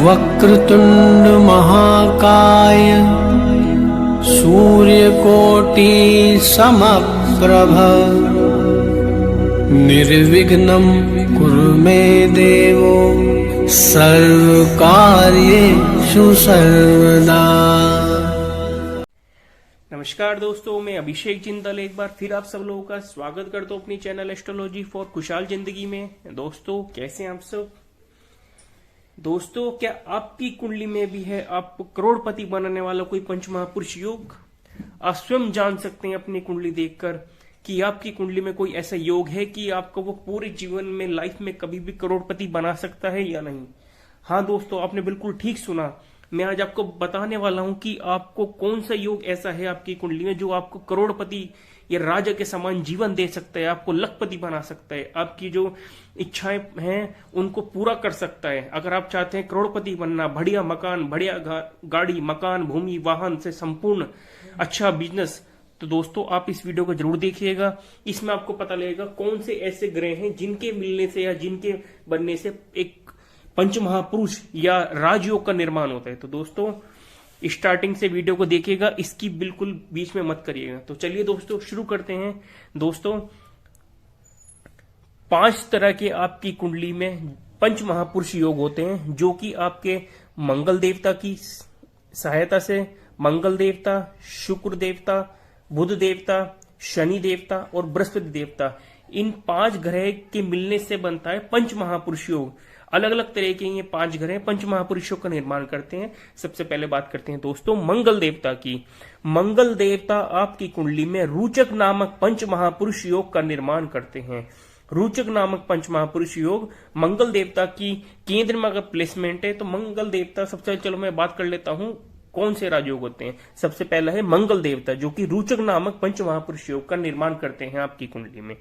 वक्रतुंड महाकाय सूर्यकोटि समप्रभ निर्विघ्नं कुरु मे देवो सर्वकार्येषु सर्वदा। नमस्कार दोस्तों, मैं अभिषेक जिंदल एक बार फिर आप सब लोगों का स्वागत करता हूँ अपनी चैनल एस्ट्रोलॉजी फॉर खुशहाल जिंदगी में। दोस्तों कैसे हैं आप सब? दोस्तों क्या आपकी कुंडली में भी है आप करोड़पति बनाने वाला कोई पंचमहापुरुष योग? आप स्वयं जान सकते हैं अपनी कुंडली देखकर कि आपकी कुंडली में कोई ऐसा योग है कि आपको वो पूरे जीवन में लाइफ में कभी भी करोड़पति बना सकता है या नहीं। हाँ दोस्तों, आपने बिल्कुल ठीक सुना। मैं आज आपको बताने वाला हूं कि आपको कौन सा योग ऐसा है आपकी कुंडली में जो आपको करोड़पति या राजा के समान जीवन दे सकता है, आपको लखपति बना सकता है, आपकी जो इच्छाएं हैं उनको पूरा कर सकता है। अगर आप चाहते हैं करोड़पति बनना, बढ़िया मकान, बढ़िया गाड़ी, मकान, भूमि, वाहन से संपूर्ण अच्छा बिजनेस, तो दोस्तों आप इस वीडियो को जरूर देखिएगा। इसमें आपको पता लगेगा कौन से ऐसे ग्रह हैं जिनके मिलने से या जिनके बनने से एक पंचमहापुरुष या राजयोग का निर्माण होता है। तो दोस्तों स्टार्टिंग से वीडियो को देखिएगा, इसकी बिल्कुल बीच में मत करिएगा। तो चलिए दोस्तों शुरू करते हैं। दोस्तों 5 तरह के आपकी कुंडली में पंचमहापुरुष योग होते हैं जो कि आपके मंगल देवता की सहायता से, मंगल देवता, शुक्र देवता, बुध देवता, शनि देवता और बृहस्पति देवता, इन 5 ग्रह के मिलने से बनता है पंचमहापुरुष योग। अलग अलग तरह के ये 5 ग्रह पंचमहापुरुषों का निर्माण करते हैं। सबसे पहले बात करते हैं दोस्तों मंगल देवता की। मंगल देवता आपकी कुंडली में रोचक नामक पंचमहापुरुष योग का निर्माण करते हैं। रोचक नामक पंचमहापुरुष योग मंगल देवता की केंद्र में अगर प्लेसमेंट है तो मंगल देवता सबसे, चलो मैं बात कर लेता हूं कौन से राजयोग होते हैं। सबसे पहला है मंगल देवता जो कि रोचक नामक पंचमहापुरुष योग का निर्माण करते हैं आपकी कुंडली में।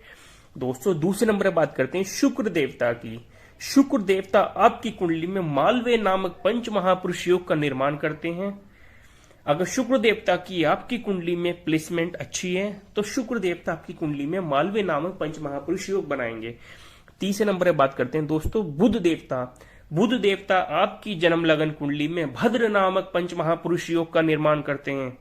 दोस्तों दूसरे नंबर पर बात करते हैं शुक्र देवता की। शुक्र देवता आपकी कुंडली में मालवीय नामक पंचमहापुरुष योग का निर्माण करते हैं। अगर शुक्र देवता की आपकी कुंडली में प्लेसमेंट अच्छी है तो शुक्र देवता आपकी कुंडली में मालवीय नामक पंचमहापुरुष योग बनाएंगे। तीसरे नंबर पर बात करते हैं दोस्तों बुध देवता। बुध देवता आपकी जन्म लगन कुंडली में भद्र नामक पंचमहापुरुष योग का निर्माण करते हैं।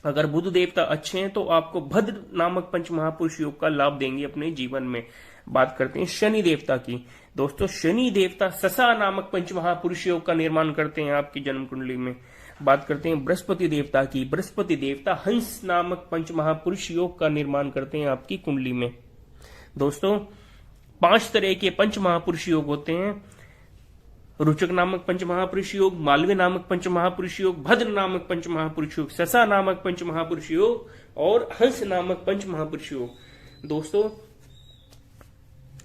अगर बुध देवता अच्छे हैं तो आपको भद्र नामक पंचमहापुरुष योग का लाभ देंगे अपने जीवन में। बात करते हैं शनि देवता की। दोस्तों शनि देवता ससा नामक पंचमहापुरुष योग का निर्माण करते हैं आपकी जन्म कुंडली में। बात करते हैं बृहस्पति देवता की। बृहस्पति देवता हंस नामक पंचमहापुरुष योग का निर्माण करते हैं आपकी कुंडली में। दोस्तों 5 तरह के पंचमहापुरुष योग होते हैं। रोचक नामक पंचमहापुरुष योग, मालवीय नामक पंचमहापुरुष योग, भद्र नामक पंचमहापुरुष योग, ससा नामक पंचमहापुरुष योग और हंस नामक पंचमहापुरुष योग। दोस्तों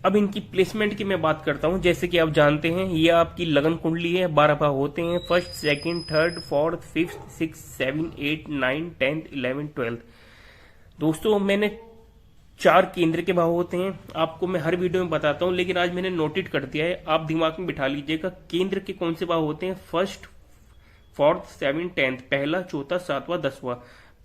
अब इनकी प्लेसमेंट की मैं बात करता हूं। जैसे कि आप जानते हैं ये आपकी लगन कुंडली है, 12 भाव होते हैं, 1st, 2nd, 3rd, 4th, 5th, 6th, 7th, 8th, 9th, 10th, 11th, 12th। दोस्तों मैंने 4 केंद्र के भाव होते हैं, आपको मैं हर वीडियो में बताता हूं, लेकिन आज मैंने नोटेट कर दिया है, आप दिमाग में बिठा लीजिएगा केंद्र के कौन से भाव होते हैं। 1st, 4th, 7th, 10th, पहला, चौथा, 7वां, 10वां,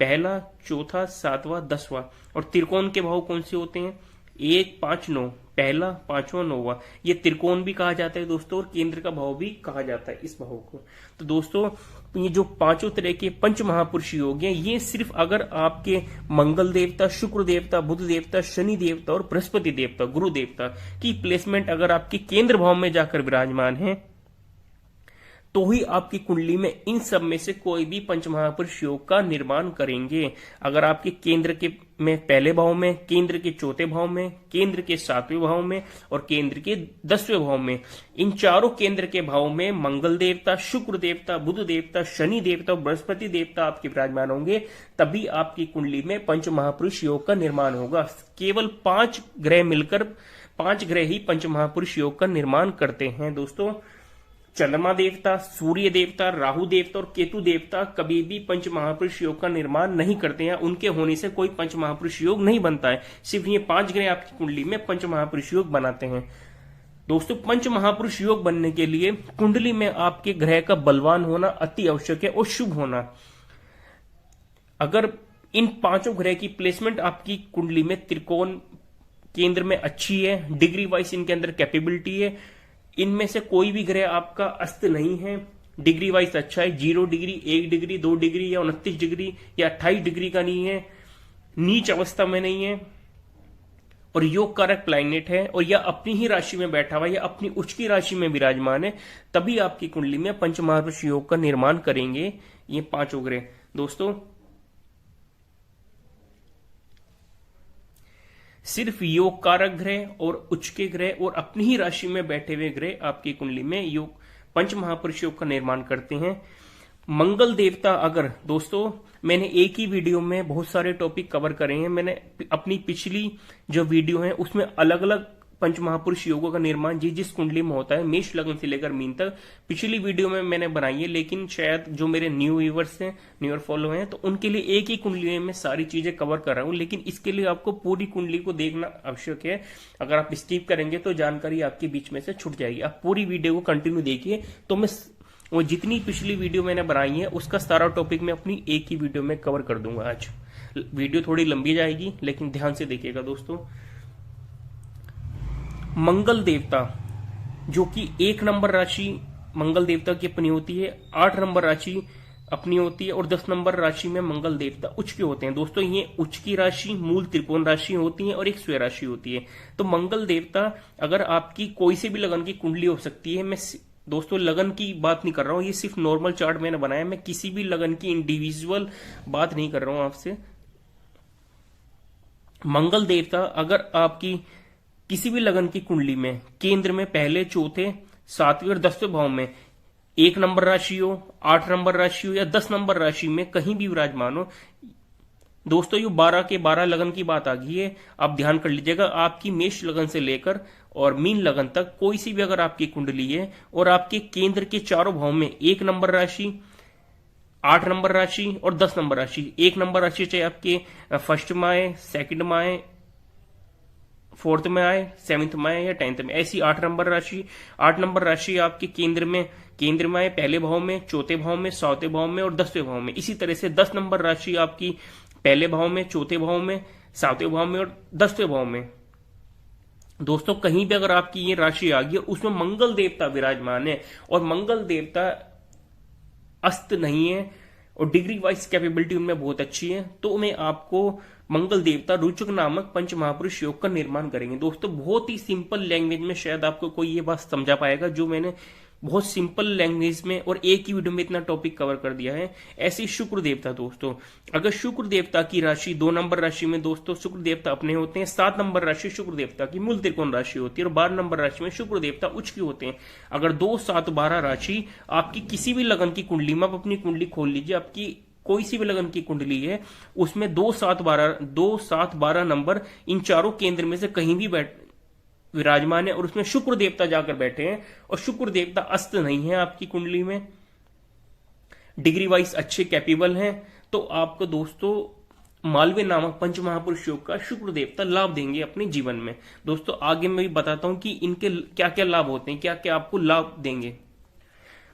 पहला, चौथा, 7वां, 10वां। और त्रिकोण के भाव कौन से होते हैं? 1, 5, 9, पहला, 5वां, 9वां। ये त्रिकोण भी कहा जाता है दोस्तों और केंद्र का भाव भी कहा जाता है इस भाव को। तो दोस्तों ये जो 5 तरह के पंचमहापुरुष योग हैं ये सिर्फ अगर आपके मंगल देवता, शुक्र देवता, बुध देवता, शनि देवता और बृहस्पति देवता, गुरु देवता की प्लेसमेंट अगर आपके केंद्र भाव में जाकर विराजमान है तो ही आपकी कुंडली में इन सब में से कोई भी पंचमहापुरुष योग का निर्माण करेंगे। अगर आपके केंद्र के में पहले भाव में, केंद्र के चौथे भाव में, केंद्र के 7वें भाव में और केंद्र के 10वें भाव में, इन चारों केंद्र के भाव में मंगल देवता, शुक्र देवता, बुध देवता, शनि देवता और बृहस्पति देवता आपके विराजमान होंगे, तभी आपकी कुंडली में पंचमहापुरुष योग का निर्माण होगा। केवल 5 ग्रह मिलकर 5 ग्रह ही पंचमहापुरुष योग का निर्माण करते हैं। दोस्तों चंद्रमा देवता, सूर्य देवता, राहु देवता और केतु देवता कभी भी पंचमहापुरुष योग का निर्माण नहीं करते हैं। उनके होने से कोई पंचमहापुरुष योग नहीं बनता है। सिर्फ ये 5 ग्रह आपकी कुंडली में पंचमहापुरुष योग बनाते हैं। दोस्तों पंचमहापुरुष योग बनने के लिए कुंडली में आपके ग्रह का बलवान होना अति आवश्यक है और शुभ होना। अगर इन 5 ग्रह की प्लेसमेंट आपकी कुंडली में त्रिकोण केंद्र में अच्छी है, डिग्री वाइज इनके अंदर कैपेबिलिटी है, इनमें से कोई भी ग्रह आपका अस्त नहीं है, डिग्री वाइज अच्छा है, 0 डिग्री, 1 डिग्री, 2 डिग्री या 29 डिग्री या 28 डिग्री का नहीं है, नीच अवस्था में नहीं है, और योग कारक प्लैनेट है, और या अपनी ही राशि में बैठा हुआ या अपनी उच्च की राशि में विराजमान है, तभी आपकी कुंडली में पंच महापुरुष योग का निर्माण करेंगे ये पांचों ग्रह। दोस्तों सिर्फ योग कारक ग्रह और उच्च के ग्रह और अपनी ही राशि में बैठे हुए ग्रह आपकी कुंडली में योग पंच महापुरुष योग का निर्माण करते हैं। मंगल देवता, अगर दोस्तों मैंने एक ही वीडियो में बहुत सारे टॉपिक कवर करे हैं, मैंने अपनी पिछली जो वीडियो है उसमें अलग अलग पंच महापुरुष योगों का निर्माण जिस कुंडली में होता है, मेष लग्न से लेकर मीन तक पिछली वीडियो में मैंने बनाई है, लेकिन शायद जो मेरे न्यू व्यूअर्स हैं, न्यूअर फॉलो हैं, तो उनके लिए एक ही कुंडली में मैं सारी चीजें कवर कर रहा हूं, लेकिन इसके लिए आपको पूरी कुंडली को देखना आवश्यक है। अगर आप स्किप करेंगे तो जानकारी आपके बीच में से छूट जाएगी। आप पूरी वीडियो को कंटिन्यू देखिए, तो मैं वो जितनी पिछली वीडियो मैंने बनाई है उसका सारा टॉपिक मैं अपनी एक ही वीडियो में कवर कर दूंगा। आज वीडियो थोड़ी लंबी जाएगी, लेकिन ध्यान से देखिएगा दोस्तों। मंगल देवता जो कि 1 नंबर राशि मंगल देवता की अपनी होती है, 8 नंबर राशि अपनी होती है, और 10 नंबर राशि में मंगल देवता उच्च के होते हैं। दोस्तों ये उच्च की राशि मूल त्रिकोण राशि होती है और एक स्वय राशि होती है। तो मंगल देवता अगर आपकी कोई से भी लगन की कुंडली हो सकती है, मैं दोस्तों लगन की बात नहीं कर रहा हूं, ये सिर्फ नॉर्मल चार्ट मैंने बनाया, मैं किसी भी लगन की इंडिविजुअल बात नहीं कर रहा हूं आपसे। मंगल देवता अगर आपकी किसी भी लगन की कुंडली में केंद्र में पहले, चौथे, 7वें और 10वें भाव में 1 नंबर राशि हो, 8 नंबर राशि हो या 10 नंबर राशि में कहीं भी विराजमान हो, दोस्तों ये 12 के 12 लगन की बात आ गई है। आप ध्यान कर लीजिएगा, आपकी मेष लगन से लेकर और मीन लगन तक कोई सी भी अगर आपकी कुंडली है और आपके केंद्र के चारों भाव में 1 नंबर राशि, 8 नंबर राशि और 10 नंबर राशि, 1 नंबर राशि चाहे आपके फर्स्ट में आए, सेकंड में आए, 4th में आए, 7th में आए या 10th में, ऐसी 8 नंबर राशि, 8 नंबर राशि आपके केंद्र में आए, पहले भाव में, चौथे भाव में, 7वें भाव में और 10वें भाव में। इसी तरह से 10 नंबर राशि आपकी पहले भाव में, चौथे भाव में, 7वें भाव में और 10वें भाव में। दोस्तों कहीं भी अगर आपकी ये राशि आ गई और उसमें मंगल देवता विराजमान है और मंगल देवता अस्त नहीं है और डिग्री वाइज कैपेबिलिटी उनमें बहुत अच्छी है, तो मैं आपको मंगल देवता रुचक नामक पंच महापुरुष योग का निर्माण करेंगे। दोस्तों बहुत ही सिंपल लैंग्वेज में शायद आपको कोई ये बात समझा पाएगा, जो मैंने बहुत सिंपल लैंग्वेज में और एक ही वीडियो में इतना टॉपिक कवर कर दिया है। ऐसे शुक्र देवता, दोस्तों अगर शुक्र देवता की राशि 2 नंबर राशि में दोस्तों शुक्र देवता अपने होते हैं, 7 नंबर राशि शुक्र देवता की मूल त्रिकोण राशि होती है और 12 नंबर राशि में शुक्र देवता उच्च के होते हैं। अगर 2, 7, 12 राशि आपकी किसी भी लगन की कुंडली में, आप अपनी कुंडली खोल लीजिए, आपकी कोई सी भी लगन की कुंडली है उसमें 2, 7, 12 नंबर इन चारों केंद्र में से कहीं भी विराजमान है और उसमें शुक्र देवता जाकर बैठे हैं और शुक्र देवता अस्त नहीं है आपकी कुंडली में, डिग्री वाइज अच्छे कैपेबल हैं, तो आपको दोस्तों मालवीय नामक पंच महापुरुष योग का शुक्र देवता लाभ देंगे अपने जीवन में। दोस्तों आगे मैं भी बताता हूं कि इनके क्या क्या लाभ होते हैं, क्या क्या आपको लाभ देंगे।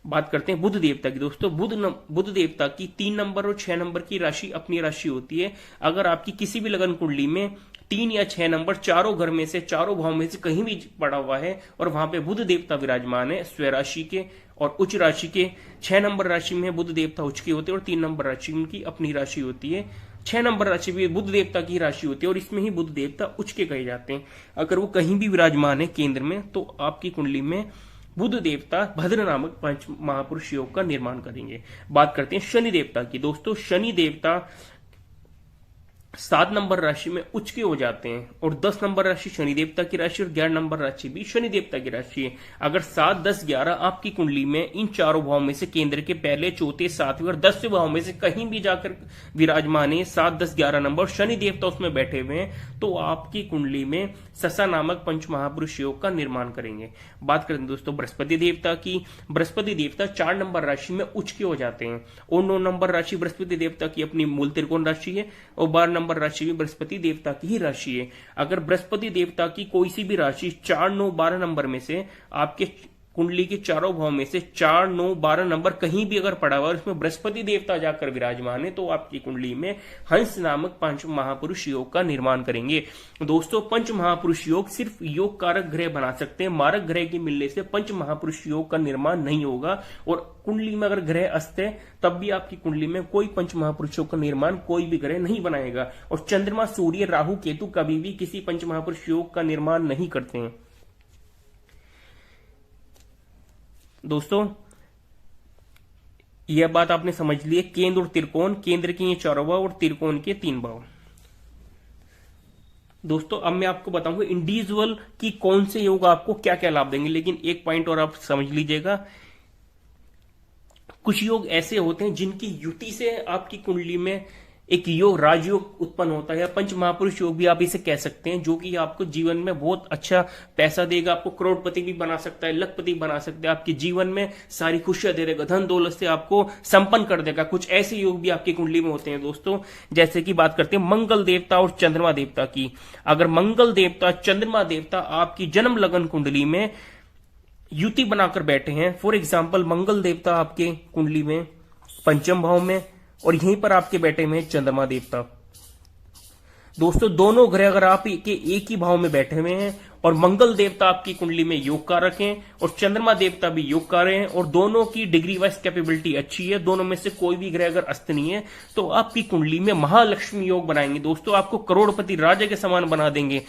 बात करते हैं बुध देवता की। दोस्तों बुध देवता की 3 नंबर और 6 नंबर की राशि अपनी राशि होती है। अगर आपकी किसी भी लगन कुंडली में 3 या 6 नंबर चारों घर में से, चारों भाव में से कहीं भी पड़ा हुआ है और वहां पे बुध देवता विराजमान है स्वय राशि के और उच्च राशि के, 6 नंबर राशि में बुध देवता उच्च के होते हैं और 3 नंबर राशि उनकी अपनी राशि होती है। 6 नंबर राशि भी बुध देवता की राशि होती है और इसमें ही बुध देवता उच्च के कहे जाते हैं। अगर वो कहीं भी विराजमान है केंद्र में, तो आपकी कुंडली में बुध देवता भद्र नामक पंच महापुरुष योग का निर्माण करेंगे। बात करते हैं शनि देवता की। दोस्तों शनि देवता 7 नंबर राशि में उच्च के हो जाते हैं और 10 नंबर राशि शनि देवता की राशि और 11 नंबर राशि भी शनि देवता की राशि है। अगर 7, 10, 11 आपकी कुंडली में इन चारों भाव में से केंद्र के पहले, चौथे, 7वें और 10वें भाव में से कहीं भी जाकर विराजमान है 7, 10, 11 नंबर शनि देवता उसमें बैठे हुए हैं, तो आपकी कुंडली में ससा नामक पंच महापुरुष योग का निर्माण करेंगे। बात करें दोस्तों बृहस्पति देवता की। बृहस्पति देवता 4 नंबर राशि में उच्च के हो जाते हैं और 9 नंबर राशि बृहस्पति देवता की अपनी मूल त्रिकोण राशि है और 12 नंबर राशि भी बृहस्पति देवता की ही राशि है। अगर बृहस्पति देवता की कोई सी भी राशि 4, 9, 12 नंबर में से आपके कुंडली के चारों भाव में से 4, 9, 12 नंबर कहीं भी अगर पड़ा हुआ और उसमें बृहस्पति देवता जाकर विराजमान है तो आपकी कुंडली में हंस नामक पंच महापुरुष योग का निर्माण करेंगे। दोस्तों, पंच महापुरुष योग सिर्फ योग कारक ग्रह बना सकते हैं, मारक ग्रह के मिलने से पंच महापुरुष योग का निर्माण नहीं होगा। और कुंडली में अगर ग्रह अस्त है तब भी आपकी कुंडली में कोई पंच महापुरुषों का निर्माण कोई भी ग्रह नहीं बनाएगा। और चंद्रमा, सूर्य, राहु, केतु कभी भी किसी पंच महापुरुष योग का निर्माण नहीं करते हैं। दोस्तों, यह बात आपने समझ ली है। केंद्र और त्रिकोण, केंद्र के ये 4 भाव और त्रिकोण के 3 भाव। दोस्तों, अब मैं आपको बताऊंगा इंडिविजुअल की कौन से योग आपको क्या क्या लाभ देंगे, लेकिन एक पॉइंट और आप समझ लीजिएगा। कुछ योग ऐसे होते हैं जिनकी युति से आपकी कुंडली में एक योग, राजयोग उत्पन्न होता है, या पंच महापुरुष योग भी आप इसे कह सकते हैं, जो कि आपको जीवन में बहुत अच्छा पैसा देगा, आपको करोड़पति भी बना सकता है, लखपति बना सकता है, आपके जीवन में सारी खुशियां दे देगा, धन दौलत से आपको संपन्न कर देगा। कुछ ऐसे योग भी आपकी कुंडली में होते हैं दोस्तों। जैसे कि बात करते हैं मंगल देवता और चंद्रमा देवता की। अगर मंगल देवता, चंद्रमा देवता आपकी जन्म लगन कुंडली में युति बनाकर बैठे हैं, फॉर एग्जाम्पल मंगल देवता आपके कुंडली में पंचम भाव में और यहीं पर आपके बैठे में चंद्रमा देवता। दोस्तों, दोनों ग्रह अगर आप के एक ही भाव में बैठे हुए हैं और मंगल देवता आपकी कुंडली में योग कारक हैं और चंद्रमा देवता भी योग कारक हैं और दोनों की डिग्री वाइज कैपेबिलिटी अच्छी है, दोनों में से कोई भी ग्रह अगर अस्त नहीं है, तो आपकी कुंडली में महालक्ष्मी योग बनाएंगे। दोस्तों, आपको करोड़पति, राजा के समान बना देंगे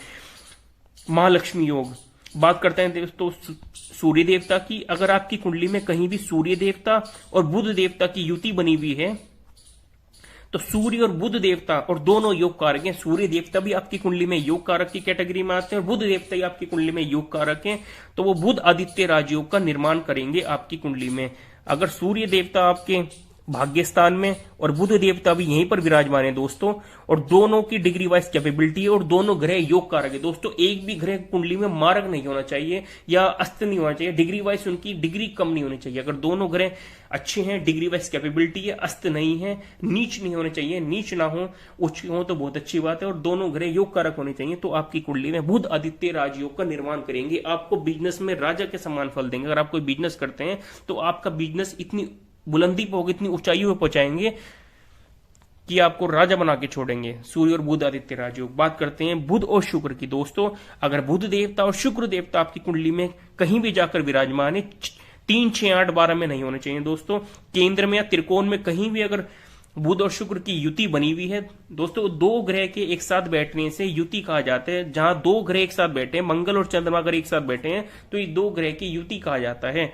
महालक्ष्मी योग। बात करते हैं दोस्तों सूर्य देवता की। अगर आपकी कुंडली में कहीं भी सूर्य देवता और बुध देवता की युति बनी हुई है तो सूर्य और बुध देवता और दोनों योग कारक हैं। सूर्य देवता भी आपकी कुंडली में योग कारक की कैटेगरी में आते हैं और बुध देवता ही आपकी कुंडली में योग कारक हैं, तो वो बुध आदित्य राजयोग का निर्माण करेंगे आपकी कुंडली में। अगर सूर्य देवता आपके भाग्य स्थान में और बुध देवता भी यहीं पर विराजमान है दोस्तों, और दोनों की डिग्री वाइज कैपेबिलिटी है और दोनों ग्रह योग कारक है। दोस्तों, एक भी ग्रह कुंडली में मार्ग नहीं होना चाहिए या अस्त नहीं होना चाहिए, डिग्री वाइज उनकी डिग्री कम नहीं होनी चाहिए। अगर दोनों ग्रह अच्छे हैं, डिग्री वाइज कैपेबिलिटी है, अस्त नहीं है, नीच नहीं होने चाहिए, नीच ना हो, उच्च हो तो बहुत अच्छी बात है, और दोनों ग्रह योग कारक होने चाहिए, तो आपकी कुंडली में बुध आदित्य राजयोग का निर्माण करेंगे। आपको बिजनेस में राजा के समान फल देंगे। अगर आप कोई बिजनेस करते हैं तो आपका बिजनेस इतनी बुलंदी पर होगी, इतनी ऊंचाइयों पर पहुंचाएंगे कि आपको राजा बना के छोड़ेंगे। सूर्य और बुध आदित्य राजयोग। बात करते हैं बुध और शुक्र की। दोस्तों, अगर बुध देवता और शुक्र देवता आपकी कुंडली में कहीं भी जाकर विराजमान है, 3, 6, 8, 12 में नहीं होने चाहिए दोस्तों। केंद्र में या त्रिकोण में कहीं भी अगर बुध और शुक्र की युति बनी हुई है दोस्तों, 2 ग्रह के एक साथ बैठने से युति कहा जाता है। जहां 2 ग्रह एक साथ बैठे हैं, मंगल और चंद्रमा अगर एक साथ बैठे हैं तो ये 2 ग्रह की युति कहा जाता है।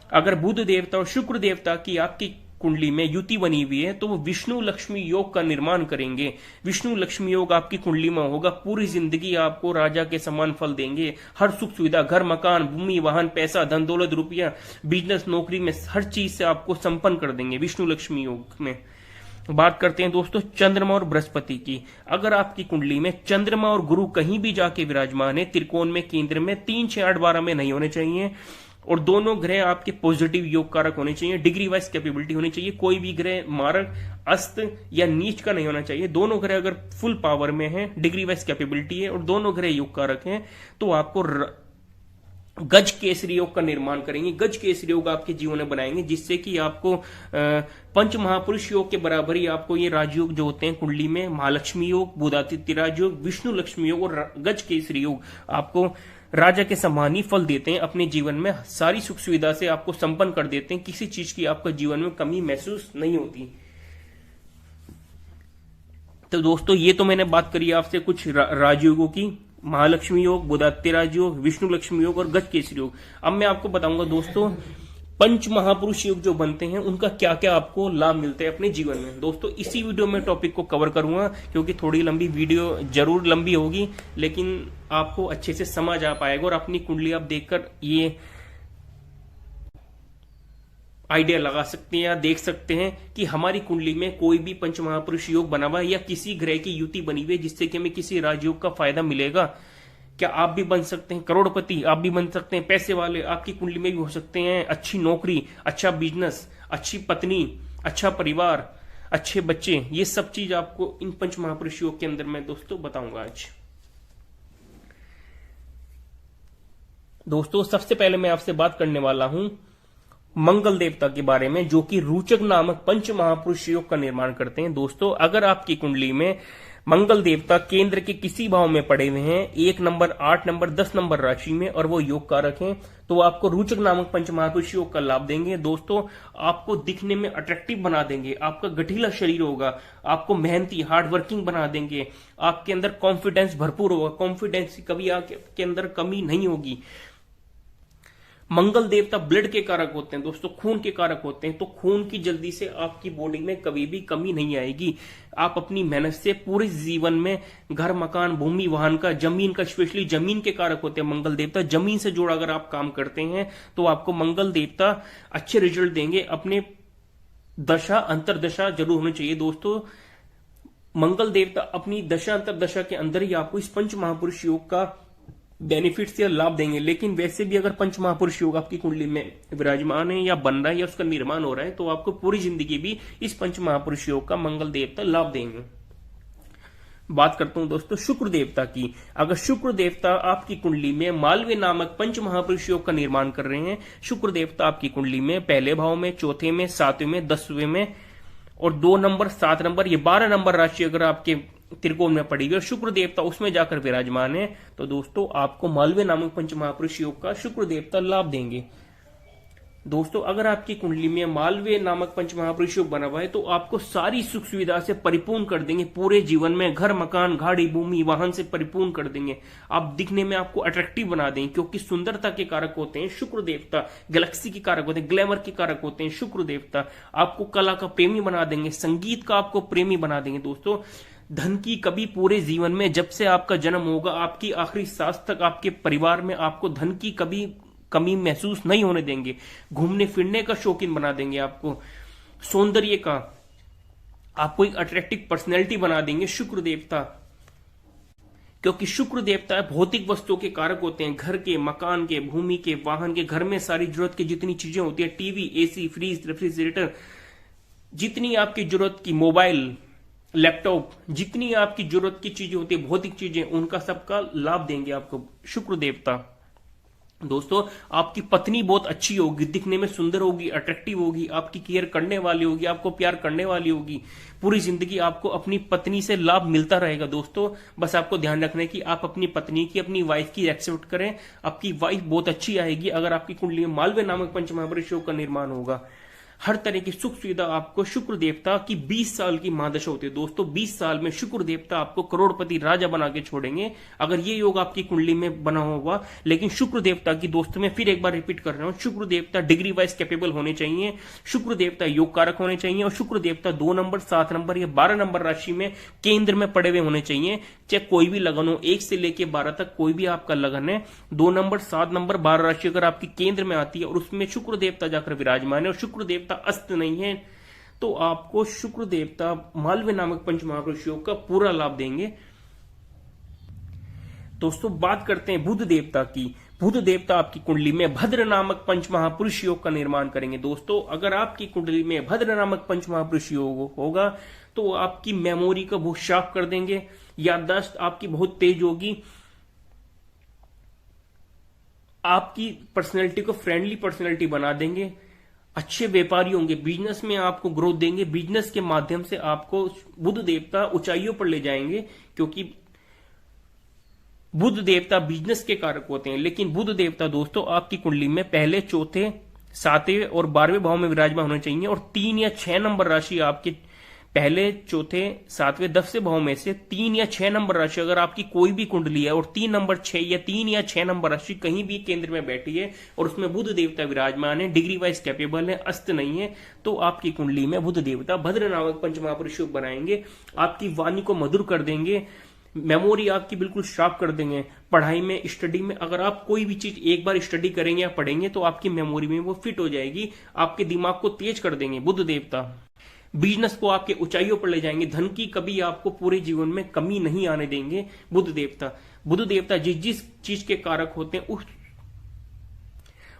अगर बुध देवता और शुक्र देवता की आपकी कुंडली में युति बनी हुई है तो वो विष्णु लक्ष्मी योग का निर्माण करेंगे। विष्णु लक्ष्मी योग आपकी कुंडली में होगा, पूरी जिंदगी आपको राजा के समान फल देंगे। हर सुख सुविधा, घर, मकान, भूमि, वाहन, पैसा, धन दौलत, रुपया, बिजनेस, नौकरी में हर चीज से आपको संपन्न कर देंगे विष्णु लक्ष्मी योग में। बात करते हैं दोस्तों चंद्रमा और बृहस्पति की। अगर आपकी कुंडली में चंद्रमा और गुरु कहीं भी जाके विराजमान है, त्रिकोण में, केंद्र में, 3, 6, 8, 12 में नहीं होने चाहिए, और दोनों ग्रह आपके पॉजिटिव योग कारक होने चाहिए, डिग्री वाइज कैपेबिलिटी होनी चाहिए। कोई भी ग्रह मारक, अस्त या नीच का नहीं होना चाहिए। दोनों ग्रह अगर फुल पावर में है, डिग्री वाइज कैपेबिलिटी है और दोनों ग्रह योग कारक हैं, तो आपको गज केसरी योग का निर्माण करेंगे। गज केसरी योग आपके जीवन में बनाएंगे, जिससे कि आपको पंच महापुरुष योग के बराबर ही आपको ये राजयोग जो होते हैं कुंडली में, महालक्ष्मी योग, बुधादित्य राजयोग, विष्णु लक्ष्मी योग और गज केसरी योग आपको राजा के समान ही फल देते हैं। अपने जीवन में सारी सुख सुविधा से आपको संपन्न कर देते हैं, किसी चीज की आपको जीवन में कमी महसूस नहीं होती। तो दोस्तों, ये तो मैंने बात करी आपसे कुछ राजयोगों की, महालक्ष्मी योग, बुधादित्य राजयोग, विष्णु लक्ष्मी योग और गज केसरी योग। अब मैं आपको बताऊंगा दोस्तों पंच महापुरुष योग जो बनते हैं उनका क्या क्या आपको लाभ मिलते हैं अपने जीवन में। दोस्तों, इसी वीडियो में टॉपिक को कवर करूंगा, क्योंकि थोड़ी लंबी वीडियो जरूर लंबी होगी, लेकिन आपको अच्छे से समझ आ पाएगा और अपनी कुंडली आप देखकर ये आइडिया लगा सकते हैं या देख सकते हैं कि हमारी कुंडली में कोई भी पंच महापुरुष योग बना हुआ है या किसी ग्रह की युति बनी हुई है जिससे कि हमें किसी राजयोग का फायदा मिलेगा। क्या आप भी बन सकते हैं करोड़पति, आप भी बन सकते हैं पैसे वाले, आपकी कुंडली में भी हो सकते हैं अच्छी नौकरी, अच्छा बिजनेस, अच्छी पत्नी, अच्छा परिवार, अच्छे बच्चे। ये सब चीज आपको इन पंच महापुरुष योग के अंदर मैं दोस्तों बताऊंगा आज। दोस्तों सबसे पहले मैं आपसे बात करने वाला हूं मंगल देवता के बारे में, जो कि रोचक नामक पंच महापुरुष योग का निर्माण करते हैं। दोस्तों अगर आपकी कुंडली में मंगल देवता केंद्र के किसी भाव में पड़े हुए हैं, 1 नंबर, 8 नंबर, 10 नंबर राशि में, और वो योग कारक हैं, तो आपको रोचक नामक पंच महापुरुष योग का लाभ देंगे। दोस्तों आपको दिखने में अट्रैक्टिव बना देंगे, आपका गठीला शरीर होगा, आपको मेहनती हार्ड वर्किंग बना देंगे, आपके अंदर कॉन्फिडेंस भरपूर होगा, कॉन्फिडेंस की कभी आपके अंदर कमी नहीं होगी। मंगल देवता ब्लड के कारक होते हैं दोस्तों, खून के कारक होते हैं, तो खून की जल्दी से आपकी बॉडी में कभी भी कमी नहीं आएगी। आप अपनी मेहनत से पूरे जीवन में घर, मकान, भूमि, वाहन का, जमीन का, स्पेशली जमीन के कारक होते हैं मंगल देवता, जमीन से जुड़ा अगर आप काम करते हैं तो आपको मंगल देवता अच्छे रिजल्ट देंगे। अपने दशा अंतरदशा जरूर होनी चाहिए दोस्तों। मंगल देवता अपनी दशा अंतरदशा के अंदर ही आपको इस पंच महापुरुष योग का बेनिफिट्स या लाभ देंगे। लेकिन वैसे भी अगर पंच महापुरुष योग आपकी कुंडली में विराजमान है या बन रहा है या उसका निर्माण हो रहा है, तो आपको पूरी जिंदगी भी इस पंच महापुरुष योग का मंगल देवता लाभ देंगे। बात करता हूं दोस्तों शुक्र देवता की। अगर शुक्र देवता आपकी कुंडली में मालवीय नामक पंच महापुरुष योग का निर्माण कर रहे हैं, शुक्र देवता आपकी कुंडली में पहले भाव में, चौथे में, 7वें में, 10वें में और 2 नंबर, 7 नंबर, ये 12 नंबर राशि अगर आपके त्रिकोण में पड़ी हुई और शुक्र देवता उसमें जाकर विराजमान है, तो दोस्तों आपको मालवीय नामक पंच महापुरुष योग का शुक्र देवता लाभ देंगे। दोस्तों अगर आपकी कुंडली में मालवीय नामक पंच महापुरुष योग बना हुआ है, तो आपको सारी सुख सुविधा से परिपूर्ण कर देंगे। पूरे जीवन में घर, मकान, गाड़ी, भूमि, वाहन से परिपूर्ण कर देंगे। आप दिखने में आपको अट्रैक्टिव बना देंगे, क्योंकि सुंदरता के कारक होते हैं शुक्र देवता, गैलेक्सी के कारक होते हैं, ग्लैमर के कारक होते हैं शुक्र देवता। आपको कला का प्रेमी बना देंगे, संगीत का आपको प्रेमी बना देंगे। दोस्तों धन की कभी पूरे जीवन में, जब से आपका जन्म होगा आपकी आखिरी सांस तक, आपके परिवार में आपको धन की कभी कमी महसूस नहीं होने देंगे। घूमने फिरने का शौकीन बना देंगे, आपको सौंदर्य का, आपको एक अट्रैक्टिव पर्सनैलिटी बना देंगे शुक्र देवता, क्योंकि शुक्र देवता भौतिक वस्तुओं के कारक होते हैं। घर के, मकान के, भूमि के, वाहन के, घर में सारी जरूरत की जितनी चीजें होती है, टीवी, एसी, फ्रिज, रेफ्रिजरेटर, जितनी आपकी जरूरत की, मोबाइल, लैपटॉप, जितनी आपकी जरूरत की चीजें होती है, भौतिक चीजें, उनका सबका लाभ देंगे आपको शुक्र देवता। दोस्तों आपकी पत्नी बहुत अच्छी होगी, दिखने में सुंदर होगी, अट्रैक्टिव होगी, आपकी केयर करने वाली होगी, आपको प्यार करने वाली होगी। पूरी जिंदगी आपको अपनी पत्नी से लाभ मिलता रहेगा। दोस्तों बस आपको ध्यान रखना है कि आप अपनी पत्नी की, अपनी वाइफ की एक्सेप्ट करें। आपकी वाइफ बहुत अच्छी आएगी अगर आपकी कुंडली में मालवीय नामक पंच महापुरुष योग का निर्माण होगा। हर तरह की सुख सुविधा आपको शुक्र देवता की 20 साल की महादशा होती है। दोस्तों 20 साल में शुक्र देवता आपको करोड़पति राजा बना के छोड़ेंगे अगर ये योग आपकी कुंडली में बना होगा। लेकिन शुक्र देवता की, दोस्तों मैं फिर एक बार रिपीट कर रहा हूं, शुक्र देवता डिग्री वाइज कैपेबल होने चाहिए, शुक्र देवता योग कारक होने चाहिए और शुक्र देवता 2 नंबर, 7 नंबर या 12 नंबर राशि में केंद्र में पड़े हुए होने चाहिए। चाहे कोई भी लगन हो, 1 से लेकर 12 तक कोई भी आपका लगन है, 2 नंबर, 7 नंबर, 12 राशि अगर आपकी केंद्र में आती है और उसमें शुक्र देवता जाकर विराजमान है और शुक्र देवता अस्त नहीं है, तो आपको शुक्र देवता मालवीय नामक पंच महापुरुष योग का पूरा लाभ देंगे। दोस्तों बात करते हैं बुध देवता की। बुध देवता आपकी कुंडली में भद्र नामक पंच महापुरुष योग का निर्माण करेंगे। दोस्तों अगर आपकी कुंडली में भद्र नामक पंच महापुरुष योग होगा तो आपकी मेमोरी को बहुत शार्प कर देंगे, याददाश्त आपकी बहुत तेज होगी, आपकी पर्सनैलिटी को फ्रेंडली पर्सनैलिटी बना देंगे, अच्छे व्यापारी होंगे, बिजनेस में आपको ग्रोथ देंगे, बिजनेस के माध्यम से आपको बुध देवता ऊंचाइयों पर ले जाएंगे, क्योंकि बुध देवता बिजनेस के कारक होते हैं। लेकिन बुध देवता दोस्तों आपकी कुंडली में पहले, चौथे, 7वें और 12वें भाव में विराजमान होने चाहिए और 3 या 6 नंबर राशि आपके पहले, चौथे, 7वें, 10वें भाव में से 3 या 6 नंबर राशि अगर आपकी कोई भी कुंडली है और 3 नंबर 6 या 3 या 6 नंबर राशि कहीं भी केंद्र में बैठी है और उसमें बुध देवता विराजमान है, डिग्री वाइज कैपेबल है, अस्त नहीं है, तो आपकी कुंडली में बुध देवता भद्र नामक पंच महापुरुष योग बनाएंगे, आपकी वाणी को मधुर कर देंगे, मेमोरी आपकी बिल्कुल शार्प कर देंगे। पढ़ाई में, स्टडी में अगर आप कोई भी चीज एक बार स्टडी करेंगे या पढ़ेंगे तो आपकी मेमोरी में वो फिट हो जाएगी, आपके दिमाग को तेज कर देंगे बुध देवता। बिजनेस को आपके ऊंचाइयों पर ले जाएंगे, धन की कभी आपको पूरे जीवन में कमी नहीं आने देंगे बुध देवता। बुध देवता जिस जिस चीज के कारक होते हैं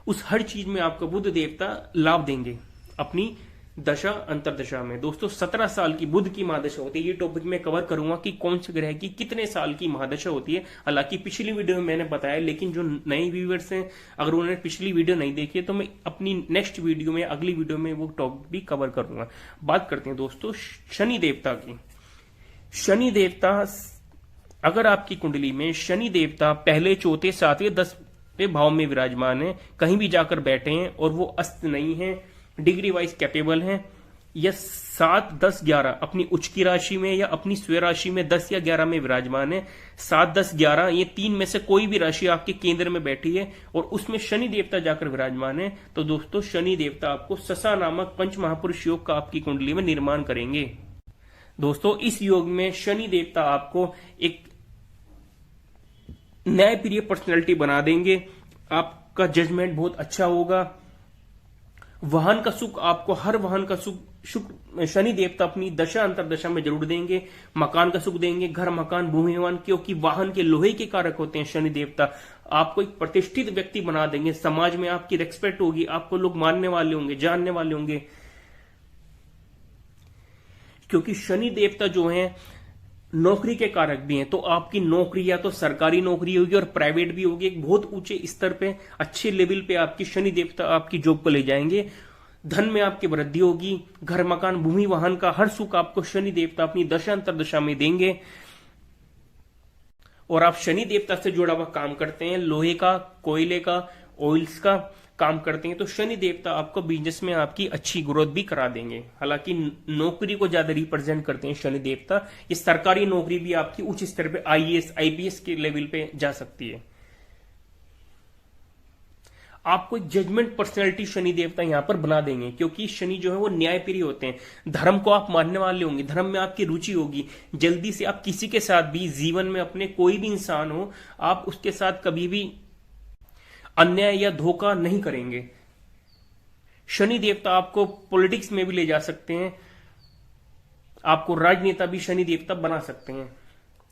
उस हर चीज में आपको बुध देवता लाभ देंगे अपनी दशा अंतरदशा में। दोस्तों 17 साल की बुध की महादशा होती है। ये टॉपिक में कवर करूंगा कि कौन से ग्रह की कितने साल की महादशा होती है। हालांकि पिछली वीडियो में मैंने बताया, लेकिन जो नए व्यूअर्स हैं अगर उन्होंने पिछली वीडियो नहीं देखी है तो मैं अपनी नेक्स्ट वीडियो में, अगली वीडियो में वो टॉपिक भी कवर करूंगा। बात करते हैं दोस्तों शनि देवता की। शनि देवता, अगर आपकी कुंडली में शनि देवता पहले, चौथे, सातवें, 10वें भाव में विराजमान है, कहीं भी जाकर बैठे हैं और वो अस्त नहीं है, डिग्री वाइज कैपेबल हैं, या 7, 10, 11 अपनी उच्च की राशि में या अपनी स्वयं राशि में 10 या 11 में विराजमान है, 7, 10, 11 ये तीन में से कोई भी राशि आपके केंद्र में बैठी है और उसमें शनि देवता जाकर विराजमान है, तो दोस्तों शनि देवता आपको ससा नामक पंच महापुरुष योग का आपकी कुंडली में निर्माण करेंगे। दोस्तों इस योग में शनि देवता आपको एक न्यायप्रिय पर्सनैलिटी बना देंगे, आपका जजमेंट बहुत अच्छा होगा, वाहन का सुख आपको, हर वाहन का सुख शनि देवता अपनी दशा अंतरदशा में जरूर देंगे। मकान का सुख देंगे, घर, मकान, भूमि, वाहन, क्योंकि वाहन के लोहे के कारक होते हैं शनि देवता। आपको एक प्रतिष्ठित व्यक्ति बना देंगे, समाज में आपकी रेस्पेक्ट होगी, आपको लोग मानने वाले होंगे, जानने वाले होंगे, क्योंकि शनि देवता जो है नौकरी के कारक भी हैं। तो आपकी नौकरी या तो सरकारी नौकरी होगी और प्राइवेट भी होगी, एक बहुत ऊंचे स्तर पे, अच्छे लेवल पे आपकी शनि देवता आपकी जॉब को ले जाएंगे। धन में आपकी वृद्धि होगी, घर, मकान, भूमि, वाहन का हर सुख आपको शनि देवता अपनी दशा अंतरदशा में देंगे। और आप शनि देवता से जुड़ा हुआ काम करते हैं, लोहे का, कोयले का, ऑयल्स का काम करते हैं, तो शनि देवता आपको बिजनेस में आपकी अच्छी ग्रोथ भी करा देंगे। हालांकि नौकरी को ज्यादा रिप्रेजेंट करते हैं शनि देवता। ये सरकारी नौकरी भी आपकी उच्च स्तर पे IAS, IPS के लेवल पे जा सकती है। आपको एक जजमेंट पर्सनैलिटी शनि देवता यहां पर बना देंगे, क्योंकि शनि जो है वो न्यायप्रिय होते हैं। धर्म को आप मानने वाले होंगे, धर्म में आपकी रुचि होगी, जल्दी से आप किसी के साथ भी जीवन में अपने, कोई भी इंसान हो, आप उसके साथ कभी भी अन्याय या धोखा नहीं करेंगे। शनि देवता आपको पॉलिटिक्स में भी ले जा सकते हैं, आपको राजनेता भी शनि देवता बना सकते हैं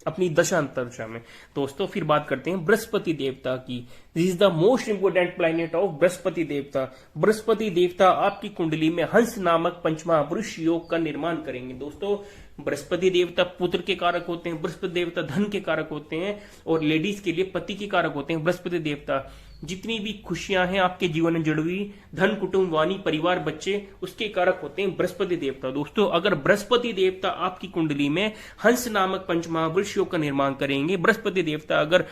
अपनी दशा अंतरदशा में। दोस्तों फिर बात करते हैं बृहस्पति देवता की। This is the most important planet of Brihaspati देवता। बृहस्पति देवता आपकी कुंडली में हंस नामक पंचमहापुरुष योग का निर्माण करेंगे। दोस्तों बृहस्पति देवता पुत्र के कारक होते हैं, बृहस्पति देवता धन के कारक होते हैं और लेडीज के लिए पति के कारक होते हैं। बृहस्पति देवता जितनी भी खुशियां हैं आपके जीवन में जुड़ी हुई, धन, कुटुंब, वाणी, परिवार, बच्चे, उसके कारक होते हैं बृहस्पति देवता। दोस्तों अगर बृहस्पति देवता आपकी कुंडली में हंस नामक पंचमहापुरुष योग का निर्माण करेंगे, बृहस्पति देवता अगर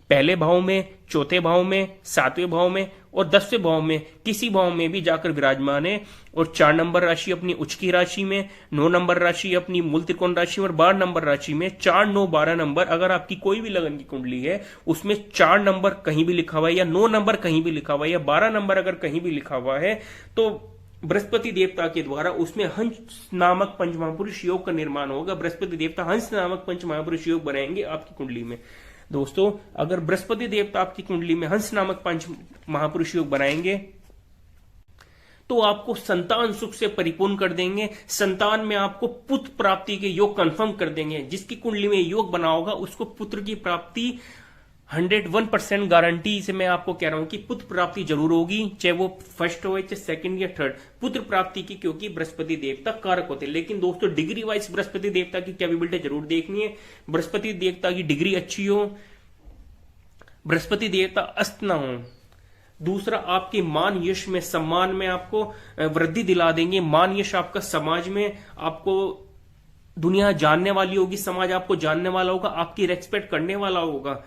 पहले भाव में, चौथे भाव में, सातवें भाव में और 10वें भाव में किसी भाव में भी जाकर विराजमान है और 4 नंबर राशि अपनी उच्च की राशि में, 9 नंबर राशि अपनी मूल त्रिकोण राशि और 12 नंबर राशि में, 4, 9, 12 नंबर अगर आपकी कोई भी लगन की कुंडली है उसमें 4 नंबर कहीं भी लिखा हुआ है या 9 नंबर कहीं भी लिखा हुआ है या 12 नंबर अगर कहीं भी लिखा हुआ है, तो बृहस्पति देवता के द्वारा उसमें हंस नामक पंचमहापुरुष योग का निर्माण होगा। बृहस्पति देवता हंस नामक पंचमहापुरुष योग बनाएंगे आपकी कुंडली में। दोस्तों अगर बृहस्पति देवता आपकी कुंडली में हंस नामक पंच महापुरुष योग बनाएंगे तो आपको संतान सुख से परिपूर्ण कर देंगे। संतान में आपको पुत्र प्राप्ति के योग कंफर्म कर देंगे। जिसकी कुंडली में योग बना होगा उसको पुत्र की प्राप्ति 101% गारंटी से मैं आपको कह रहा हूं कि पुत्र प्राप्ति जरूर होगी, चाहे वो फर्स्ट हो चाहे सेकंड या थर्ड, पुत्र प्राप्ति की, क्योंकि बृहस्पति देवता कारक होते हैं। लेकिन दोस्तों डिग्री वाइज बृहस्पति देवता की कैपेबिलिटी जरूर देखनी है। बृहस्पति देवता की डिग्री अच्छी हो, बृहस्पति देवता अस्त ना हो। दूसरा आपके मान यश में, सम्मान में आपको वृद्धि दिला देंगे। मान यश आपका समाज में, आपको दुनिया जानने वाली होगी, समाज आपको जानने वाला होगा, आपकी रेस्पेक्ट करने वाला होगा,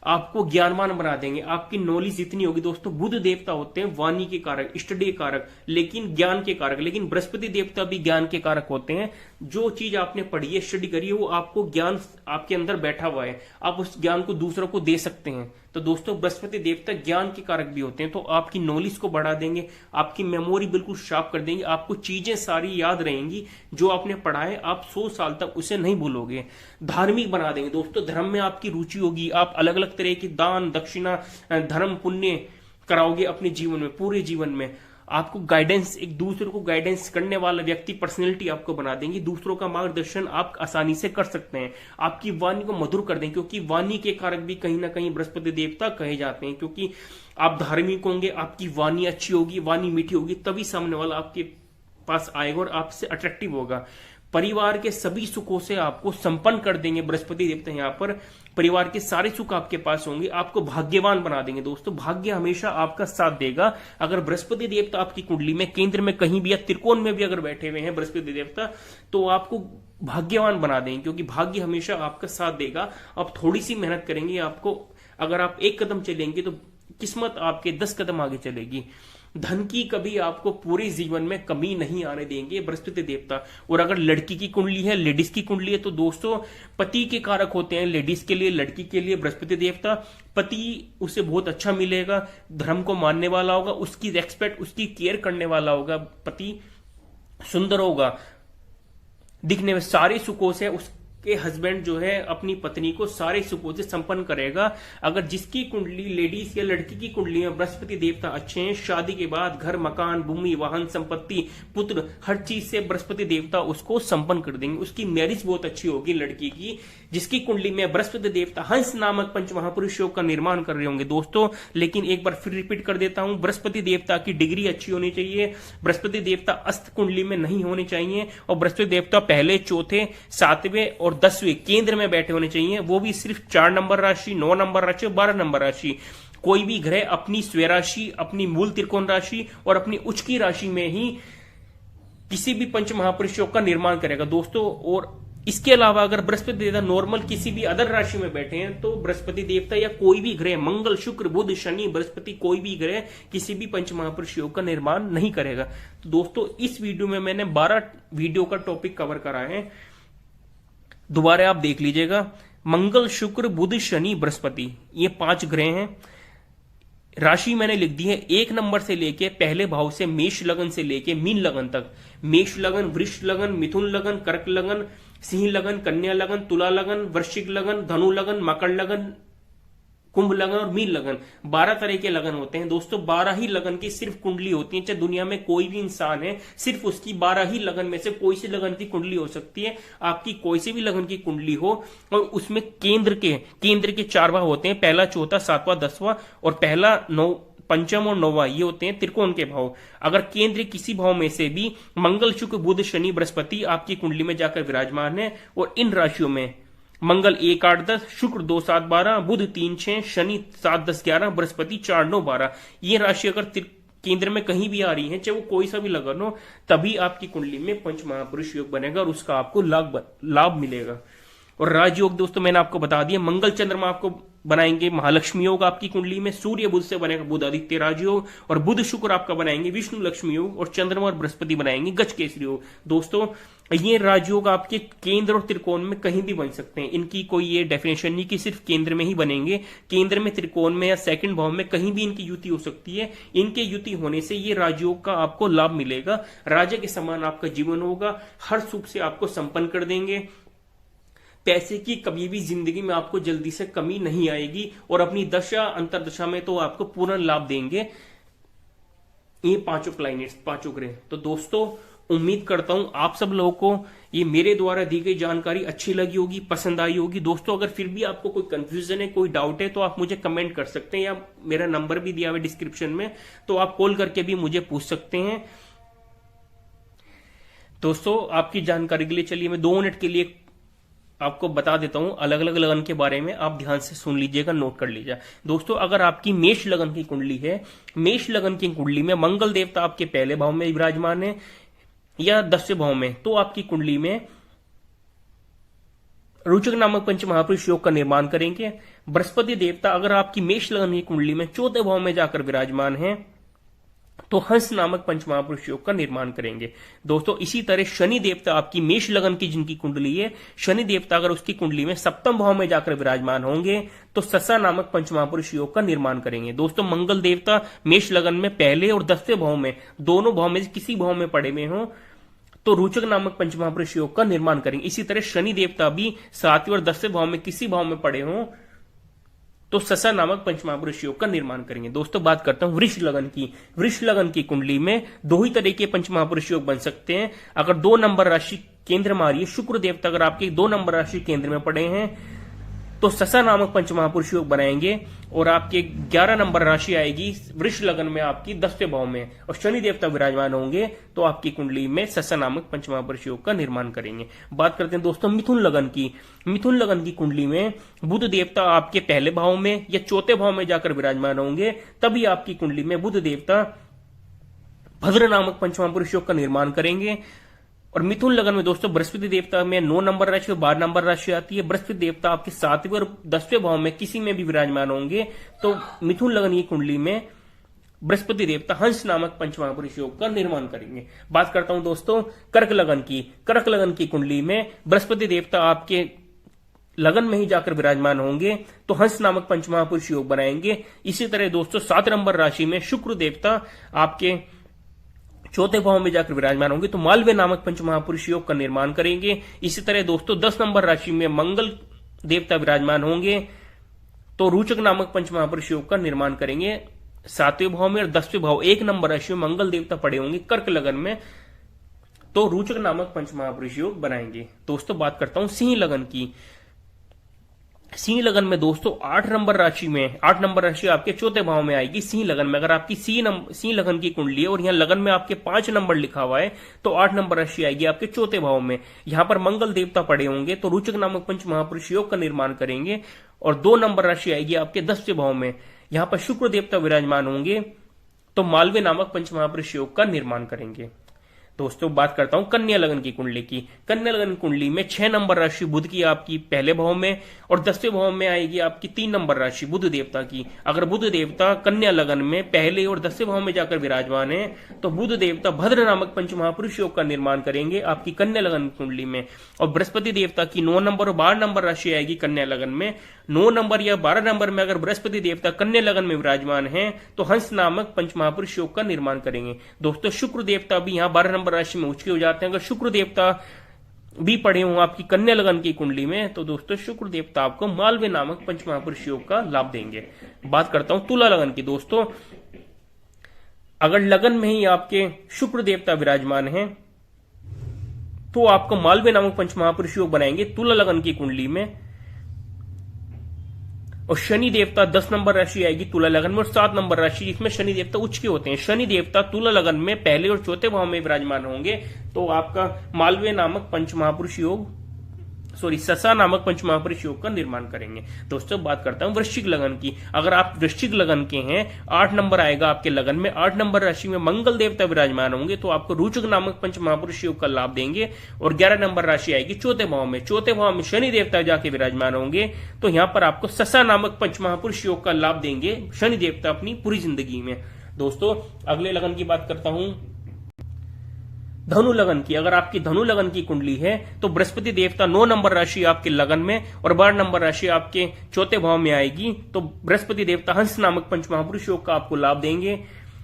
आपको ज्ञानवान बना देंगे। आपकी नॉलेज इतनी होगी। दोस्तों बुध देवता होते हैं वाणी के कारक, स्टडी कारक, लेकिन ज्ञान के कारक। लेकिन बृहस्पति देवता भी ज्ञान के कारक होते हैं। जो चीज आपने पढ़ी है, स्टडी करी है, वो आपको ज्ञान आपके अंदर बैठा हुआ है, आप उस ज्ञान को दूसरों को दे सकते हैं। तो दोस्तों बृहस्पति देवता ज्ञान के कारक भी होते हैं, तो आपकी नॉलेज को बढ़ा देंगे, आपकी मेमोरी बिल्कुल शार्प कर देंगे, आपको चीजें सारी याद रहेंगी जो आपने पढ़ा है, आप 100 साल तक उसे नहीं भूलोगे। धार्मिक बना देंगे। दोस्तों धर्म में आपकी रुचि होगी, आप अलग अलग तरह की दान, दक्षिणा, धर्म, पुण्य कराओगे अपने जीवन में, पूरे जीवन में। आपको गाइडेंस, एक दूसरे को गाइडेंस करने वाला व्यक्ति, पर्सनैलिटी आपको बना देंगी। दूसरों का मार्गदर्शन आप आसानी से कर सकते हैं। आपकी वाणी को मधुर कर देंगे, क्योंकि वाणी के कारक भी कहीं ना कहीं बृहस्पति देवता कहे जाते हैं। क्योंकि आप धार्मिक होंगे, आपकी वाणी अच्छी होगी, वाणी मीठी होगी, तभी सामने वाला आपके पास आएगा और आपसे अट्रैक्टिव होगा। परिवार के सभी सुखों से आपको संपन्न कर देंगे बृहस्पति देवता। यहाँ पर परिवार के सारे सुख आपके पास होंगे, आपको भाग्यवान बना देंगे। दोस्तों भाग्य हमेशा आपका साथ देगा। अगर बृहस्पति देवता आपकी कुंडली में केंद्र में कहीं भी या त्रिकोण में भी अगर बैठे हुए हैं बृहस्पति देवता, तो आपको भाग्यवान बना देंगे, क्योंकि भाग्य हमेशा आपका साथ देगा। आप थोड़ी सी मेहनत करेंगे, आपको अगर आप 1 कदम चलेंगे तो किस्मत आपके 10 कदम आगे चलेगी। धन की कभी आपको पूरे जीवन में कमी नहीं आने देंगे बृहस्पति देवता। और अगर लड़की की कुंडली है, लेडीज की कुंडली है, तो दोस्तों पति के कारक होते हैं लेडीज के लिए, लड़की के लिए बृहस्पति देवता। पति उसे बहुत अच्छा मिलेगा, धर्म को मानने वाला होगा, उसकी रेस्पेक्ट, उसकी केयर करने वाला होगा। पति सुंदर होगा, दिखने में सारे सुखों से उसके हस्बैंड जो है अपनी पत्नी को सारे सुखों से संपन्न करेगा। अगर जिसकी कुंडली लेडीज या लड़की की कुंडली में बृहस्पति देवता अच्छे हैं, शादी के बाद घर, मकान, भूमि, वाहन, संपत्ति, पुत्र, हर चीज से बृहस्पति देवता उसको संपन्न कर देंगे। उसकी मैरिज बहुत अच्छी होगी लड़की की, जिसकी कुंडली में बृहस्पति देवता हंस नामक पंच महापुरुष योग का निर्माण कर रहे होंगे। दोस्तों लेकिन एक बार फिर रिपीट कर देता हूं, बृहस्पति देवता की डिग्री अच्छी होनी चाहिए, बृहस्पति देवता अस्त कुंडली में नहीं होने चाहिए, और बृहस्पति देवता पहले, चौथे, 7वें और 10वें केंद्र में बैठे होने चाहिए। वो भी सिर्फ 4 नंबर राशि, 9 नंबर राशि, 12 नंबर राशि। कोई भी ग्रह अपनी स्वय राशि, अपनी मूल त्रिकोण राशि और अपनी उच्च की राशि में ही किसी भी पंच महापुरुष योग का निर्माण करेगा दोस्तों। और इसके अलावा अगर बृहस्पति देवता नॉर्मल किसी भी अदर राशि में बैठे हैं, तो बृहस्पति देवता या कोई भी ग्रह, मंगल, शुक्र, बुध, शनि, बृहस्पति, कोई भी ग्रह किसी भी पंच महापुरुष योग का निर्माण नहीं करेगा। तो दोस्तों इस वीडियो में मैंने 12 वीडियो का टॉपिक कवर करा है, दोबारा आप देख लीजिएगा। मंगल, शुक्र, बुध, शनि, बृहस्पति, ये 5 ग्रह हैं। राशि मैंने लिख दी है 1 नंबर से लेके पहले भाव से मेष लगन से लेके मीन लगन तक। मेष लगन, वृष लगन, मिथुन लगन, कर्क लगन, सिंह लगन, कन्या लगन, तुला लगन, वृश्चिक लगन, धनु लगन, मकर लगन, कुंभ लगन और मीन लगन। 12 तरह के लगन होते हैं दोस्तों। 12 ही लगन की सिर्फ कुंडली होती है। चाहे दुनिया में कोई भी इंसान है, सिर्फ उसकी 12 ही लगन में से कोई सी लगन की कुंडली हो सकती है। आपकी कोई सी भी लगन की कुंडली हो और उसमें केंद्र के 4 भाव होते हैं, पहला, चौथा, 7वां, 10वां, और पहला, 9, पंचम और 9वां, ये होते हैं त्रिकोण के भाव। अगर केंद्र किसी भाव में से भी मंगल, शुक्र, बुध, शनि, बृहस्पति आपकी कुंडली में जाकर विराजमान है, और इन राशियों में मंगल 1, 8, 10, शुक्र 2, 7, 12, बुध 3, 6, शनि 7, 10, 11, बृहस्पति 4, 9, 12, ये राशि अगर केंद्र में कहीं भी आ रही है, चाहे वो कोई सा भी लगन हो, तभी आपकी कुंडली में पंच महापुरुष योग बनेगा और उसका आपको लाभ मिलेगा। और राजयोग दोस्तों मैंने आपको बता दिया, मंगल चंद्रमा आपको बनाएंगे महालक्ष्मी योग आपकी कुंडली में, सूर्य बुध से बनेगा बुध आदित्य राजयोग, और बुध शुक्र आपका बनाएंगे विष्णु लक्ष्मी योग, और चंद्रमा और बृहस्पति बनाएंगे गज केसरी योग। दोस्तों ये राजयोग आपके केंद्र और त्रिकोण में कहीं भी बन सकते हैं, इनकी कोई ये डेफिनेशन नहीं कि सिर्फ केंद्र में ही बनेंगे। केंद्र में, त्रिकोण में या सेकंड भाव में कहीं भी इनकी युति हो सकती है। इनके युति होने से ये राजयोग का आपको लाभ मिलेगा। राजा के समान आपका जीवन होगा, हर सुख से आपको संपन्न कर देंगे। पैसे की कभी भी जिंदगी में आपको जल्दी से कमी नहीं आएगी, और अपनी दशा अंतरदशा में तो आपको पूर्ण लाभ देंगे ये 5 प्लैनेट्स, 5 ग्रह। तो दोस्तों उम्मीद करता हूं आप सब लोगों को ये मेरे द्वारा दी गई जानकारी अच्छी लगी होगी, पसंद आई होगी। दोस्तों अगर फिर भी आपको कोई कंफ्यूजन है, कोई डाउट है, तो आप मुझे कमेंट कर सकते हैं, या मेरा नंबर भी दिया हुआ है डिस्क्रिप्शन में, तो आप कॉल करके भी मुझे पूछ सकते हैं। दोस्तों आपकी जानकारी के लिए चलिए मैं 2 मिनट के लिए आपको बता देता हूं अलग अलग लगन के बारे में, आप ध्यान से सुन लीजिएगा, नोट कर लीजिए। दोस्तों अगर आपकी मेष लगन की कुंडली है, मेष लगन की कुंडली में मंगल देवता आपके पहले भाव में विराजमान है या 10वें भाव में, तो आपकी कुंडली में रोचक नामक पंच महापुरुष योग का निर्माण करेंगे। बृहस्पति देवता अगर आपकी मेष लगन की कुंडली में 4थे भाव में जाकर विराजमान है, तो हंस नामक पंच महापुरुष योग का निर्माण करेंगे। दोस्तों इसी तरह शनि देवता आपकी मेष लगन की जिनकी कुंडली है, शनि देवता अगर उसकी कुंडली में 7वें भाव में जाकर विराजमान होंगे, तो ससा नामक पंच महापुरुष योग का निर्माण करेंगे। दोस्तों मंगल देवता मेष लगन में पहले और 10वें भाव में, दोनों भाव में से किसी भाव में पड़े हुए हों, तो रोचक नामक पंच महापुरुष योग का निर्माण करेंगे। इसी तरह शनि देवता भी 7वें और 10वें भाव में किसी भाव में पड़े हों, तो ससा नामक पंच महापुरुष योग का निर्माण करेंगे। दोस्तों बात करता हूं वृष लगन की। वृष लगन की कुंडली में 2 ही तरह के पंच महापुरुष योग बन सकते हैं। अगर 2 नंबर राशि केंद्र में आ रही है, शुक्र देवता अगर आपके 2 नंबर राशि केंद्र में पड़े हैं, तो ससा नामक पंच महापुरुष योग बनाएंगे और आपके 11 नंबर राशि आएगी वृष लगन में आपकी 10वें भाव में, और शनि देवता विराजमान होंगे तो आपकी कुंडली में ससा नामक पंच महापुरुष योग का निर्माण करेंगे। बात करते हैं दोस्तों मिथुन लगन की। मिथुन लगन की कुंडली में बुध देवता आपके पहले भाव में या चौथे भाव में जाकर विराजमान होंगे, तभी आपकी कुंडली में बुध देवता भद्र नामक पंच महापुरुष योग का निर्माण करेंगे। और मिथुन लगन में दोस्तों बृहस्पति देवता में 9 नंबर राशि और 12 नंबर राशि आती है। बृहस्पति देवता आपके 7वें और 10वें भाव में किसी में भी विराजमान होंगे तो मिथुन लगन की कुंडली में बृहस्पति देवता हंस नामक पंच महापुरुष योग का निर्माण करेंगे। बात करता हूं दोस्तों कर्क लगन की। कर्क लगन की कुंडली में बृहस्पति देवता आपके लगन में ही जाकर विराजमान होंगे तो हंस नामक पंच महापुरुष योग बनाएंगे। इसी तरह दोस्तों 7 नंबर राशि में शुक्र देवता आपके चौथे भाव में जाकर विराजमान होंगे तो मालव्य नामक पंच महापुरुष योग का निर्माण करेंगे। इसी तरह दोस्तों 10 नंबर राशि में मंगल देवता विराजमान होंगे तो रोचक नामक पंच महापुरुष योग का निर्माण करेंगे 7वें भाव में, और 10वें भाव 1 नंबर राशि में मंगल देवता पड़े होंगे कर्क लगन में तो रोचक नामक पंच महापुरुष योग बनाएंगे। दोस्तों बात करता हूं सिंह लगन की। सिंह लगन में दोस्तों 8 नंबर राशि में, 8 नंबर राशि आपके चौथे भाव में आएगी। सिंह लगन में अगर आपकी सिंह लगन की कुंडली है और यहाँ लगन में आपके 5 नंबर लिखा हुआ है तो 8 नंबर राशि आएगी आपके चौथे भाव में। यहाँ पर मंगल देवता पड़े होंगे तो रोचक नामक पंच महापुरुष योग का निर्माण करेंगे। और 2 नंबर राशि आएगी आपके 10वें भाव में, यहाँ पर शुक्र देवता विराजमान होंगे तो मालव्य नामक पंच महापुरुष योग का निर्माण करेंगे। दोस्तों बात करता हूं कन्या लगन की कुंडली की। कन्या लगन कुंडली में 6 नंबर राशि बुध की आपकी पहले भाव में और 10वें भाव में आएगी आपकी 3 नंबर राशि बुध देवता की। अगर बुध देवता कन्या लगन में पहले और 10वें भाव में जाकर विराजमान है तो बुध देवता भद्र नामक पंच महापुरुष योग का निर्माण करेंगे आपकी कन्या लगन कुंडली में। और बृहस्पति देवता की 9 नंबर और 12 नंबर राशि आएगी कन्या लगन में। 9 नंबर या 12 नंबर में अगर बृहस्पति देवता कन्या लगन में विराजमान है तो हंस नामक पंच महापुरुष योग का निर्माण करेंगे। दोस्तों शुक्र देवता भी यहाँ 12 नंबर राशि में उच्च हो जाते हैं। अगर शुक्र देवता भी पड़े हों आपकी कन्या लगन की कुंडली में तो दोस्तों शुक्र देवता आपको मालव्य नामक पंच महापुरुष योग का लाभ देंगे। बात करता हूं तुला लगन की। दोस्तों अगर लगन में ही आपके शुक्र देवता विराजमान है तो आपको मालव्य नामक पंच महापुरुष योग बनाएंगे तुला लगन की कुंडली में। और शनि देवता 10 नंबर राशि आएगी तुला लगन में और 7 नंबर राशि जिसमें शनि देवता उच्च के होते हैं। शनि देवता तुला लगन में पहले और चौथे भाव में विराजमान होंगे तो आपका मालव्य नामक पंच महापुरुष योग ससा नामक पंच महापुरुष योग का निर्माण करेंगे। दोस्तों बात करता हूं वृश्चिक लगन की। अगर आप वृश्चिक लगन के हैं 8 नंबर आएगा आपके लगन में, 8 नंबर राशि में मंगल देवता विराजमान होंगे तो आपको रोचक नामक पंच महापुरुष योग का लाभ देंगे। और 11 नंबर राशि आएगी चौथे भाव में, चौथे भाव में शनि देवता जाके विराजमान होंगे तो यहां पर आपको ससा नामक पंच महापुरुष योग का लाभ देंगे शनि देवता अपनी पूरी जिंदगी में। दोस्तों अगले लगन की बात करता हूं धनु लगन की। अगर आपकी धनु लगन की कुंडली है तो बृहस्पति देवता 9 नंबर राशि आपके लगन में और 12 नंबर राशि आपके चौथे भाव में आएगी तो बृहस्पति देवता हंस नामक पंच महापुरुष योग का आपको लाभ देंगे।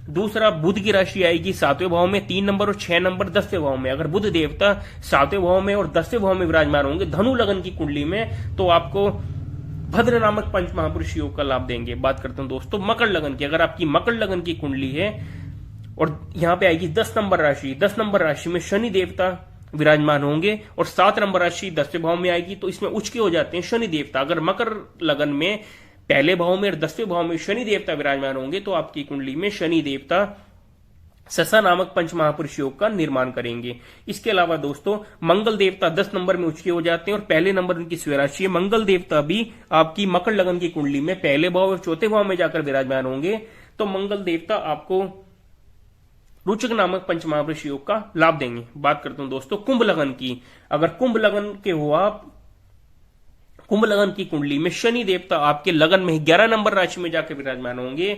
दूसरा बुध की राशि आएगी 7वें भाव में, 3 नंबर और 6 नंबर 10वें भाव में। अगर बुध देवता 7वें भाव में और 10वें भाव में विराजमान होंगे धनु लगन की कुंडली में तो आपको भद्र नामक पंच महापुरुष योग का लाभ देंगे। बात करते हैं दोस्तों मकर लगन की। अगर आपकी मकर लगन की कुंडली है और यहां पे आएगी 10 नंबर राशि, 10 नंबर राशि में शनि देवता विराजमान होंगे और 7 नंबर राशि 10वें भाव में आएगी तो इसमें उच्च के हो जाते हैं शनि देवता। अगर मकर लगन में पहले भाव में और 10वें भाव में शनि देवता विराजमान होंगे तो आपकी कुंडली में शनि देवता ससा नामक पंच महापुरुष योग का निर्माण करेंगे। इसके अलावा दोस्तों मंगल देवता 10 नंबर में उच्च के हो जाते हैं और पहले नंबर उनकी स्वराशि है। मंगल देवता भी आपकी मकर लगन की कुंडली में पहले भाव और चौथे भाव में जाकर विराजमान होंगे तो मंगल देवता आपको रोचक नामक पंच महापुरुष योग का लाभ देंगे। बात करता हूं दोस्तों कुंभ लगन की। अगर कुंभ लगन के हो आप, कुंभ लगन की कुंडली में शनि देवता आपके लगन में 11 नंबर राशि में जाकर विराजमान होंगे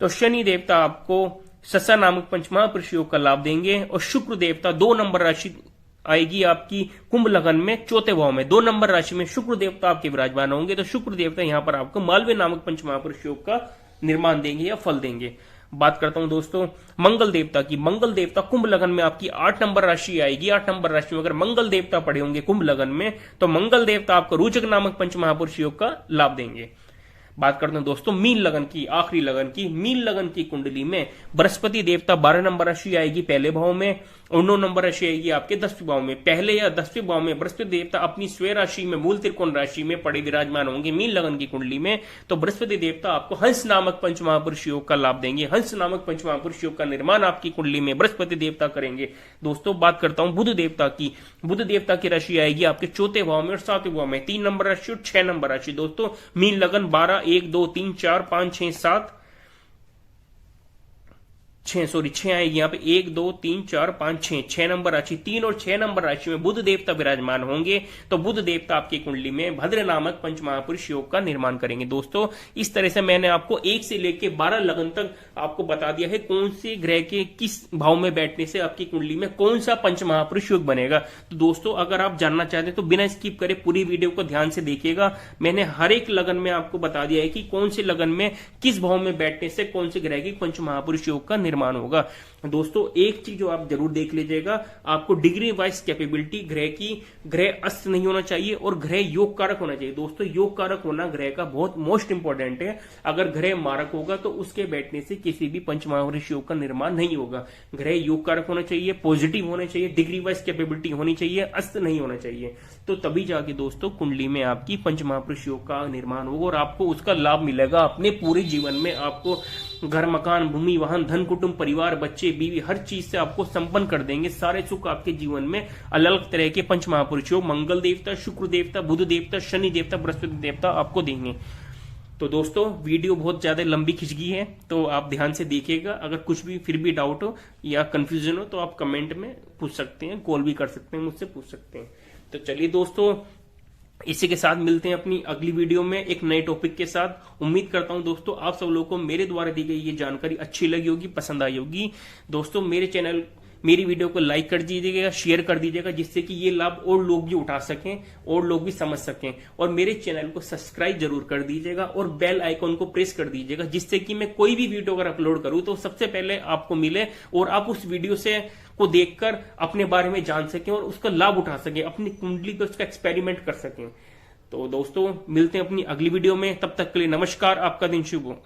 तो शनि देवता आपको ससा नामक पंच महापुरुष योग का लाभ देंगे। और शुक्र देवता 2 नंबर राशि आएगी आपकी कुंभ लगन में चौथे भाव में, 2 नंबर राशि में शुक्र देवता आपके विराजमान होंगे तो शुक्र देवता यहां पर आपको मालव्य नामक पंच महापुरुष योग का निर्माण देंगे या फल देंगे। बात करता हूं दोस्तों मंगल देवता की। मंगल देवता कुंभ लगन में आपकी 8 नंबर राशि आएगी। 8 नंबर राशि में अगर मंगल देवता पड़े होंगे कुंभ लगन में तो मंगल देवता आपको रोचक नामक पंच महापुरुष योग का लाभ देंगे। बात करते हैं दोस्तों मीन लगन की, आखिरी लगन की। मीन लगन की कुंडली में बृहस्पति देवता 12 नंबर राशि आएगी पहले भाव में और 9 नंबर राशि आएगी आपके 10वें भाव में। पहले या 10वें भाव में बृहस्पति देवता अपनी स्वयं राशि में मूल त्रिकोण राशि में पड़े विराजमान होंगे मीन लगन की कुंडली में, तो बृहस्पति देवता आपको हंस नामक पंच महापुरुष योग का लाभ देंगे। हंस नामक पंच महापुरुष योग का निर्माण आपकी कुंडली में बृहस्पति देवता करेंगे। दोस्तों बात करता हूं बुध देवता की। बुध देवता की राशि आएगी आपके 4थे भाव में और 7वें भाव में, 3 नंबर राशि और 6 नंबर राशि। दोस्तों मीन लगन 12, 1, 2, 3, 4, 5, 6, 7, 6 आएगी यहाँ पे 1, 2, 3, 4, 5, 6 नंबर राशि। 3 और 6 नंबर राशि में बुध देवता विराजमान होंगे, तो बुध देवता आपकी कुंडली में भद्र नामक पंच महापुरुष योग का निर्माण करेंगे। दोस्तों इस तरह से मैंने आपको 1 से लेकर 12 लगन तक आपको बता दिया है कौन से ग्रह के किस भाव में बैठने से आपकी कुंडली में कौन सा पंच महापुरुष योग बनेगा। तो दोस्तों अगर आप जानना चाहते हैं तो बिना स्किप करे पूरी वीडियो को ध्यान से देखिएगा। मैंने हर एक लगन में आपको बता दिया है कि कौन से लगन में किस भाव में बैठने से कौन से ग्रह की पंच महापुरुष योग का निर्माण होगा। दोस्तों एक चीज जो आप जरूर देख लीजिएगा, आपको डिग्री वाइज कैपेबिलिटी ग्रह अस्त नहीं होना चाहिए और ग्रह योग कारक होना चाहिए। दोस्तों योग कारक होना ग्रह का बहुत मोस्ट इंपॉर्टेंट है। अगर ग्रह मारक होगा तो उसके बैठने से किसी भी पंच महापुरुष योग का निर्माण नहीं होगा। ग्रह योग कारक होना चाहिए, पॉजिटिव होना चाहिए, डिग्री वाइज कैपेबिलिटी होनी चाहिए, अस्त नहीं होना चाहिए, तो तभी जाके दोस्तों कुंडली में आपकी पंच महापुरुष योग का निर्माण होगा और आपको उसका लाभ मिलेगा अपने पूरे जीवन में। आपको घर, मकान, भूमि, वाहन, धन, कुटुंब, परिवार, बच्चे, बीवी, हर चीज से आपको संपन्न कर देंगे। सारे सुख आपके जीवन में अलग अलग तरह के पंच महापुरुष योग मंगल देवता, शुक्र देवता, बुध देवता, शनि देवता, बृहस्पति देवता आपको देंगे। तो दोस्तों वीडियो बहुत ज्यादा लंबी खिंच गई है, तो आप ध्यान से देखिएगा। अगर कुछ भी फिर भी डाउट हो या कंफ्यूजन हो तो आप कमेंट में पूछ सकते हैं, कॉल भी कर सकते हैं, मुझसे पूछ सकते हैं। तो चलिए दोस्तों इसी के साथ मिलते हैं अपनी अगली वीडियो में एक नए टॉपिक के साथ। उम्मीद करता हूं दोस्तों आप सब लोगों को मेरे द्वारा दी गई ये जानकारी अच्छी लगी होगी, पसंद आई होगी। दोस्तों मेरी वीडियो को लाइक कर दीजिएगा, शेयर कर दीजिएगा, जिससे कि ये लाभ और लोग भी उठा सकें और लोग भी समझ सकें। और मेरे चैनल को सब्सक्राइब जरूर कर दीजिएगा और बेल आइकॉन को प्रेस कर दीजिएगा, जिससे कि मैं कोई भी वीडियो अगर अपलोड करूं तो सबसे पहले आपको मिले और आप उस वीडियो से को देखकर अपने बारे में जान सकें और उसका लाभ उठा सकें, अपनी कुंडली पर उसका एक्सपेरिमेंट कर सकें। तो दोस्तों मिलते हैं अपनी अगली वीडियो में, तब तक के लिए नमस्कार, आपका दिन शुभ हो।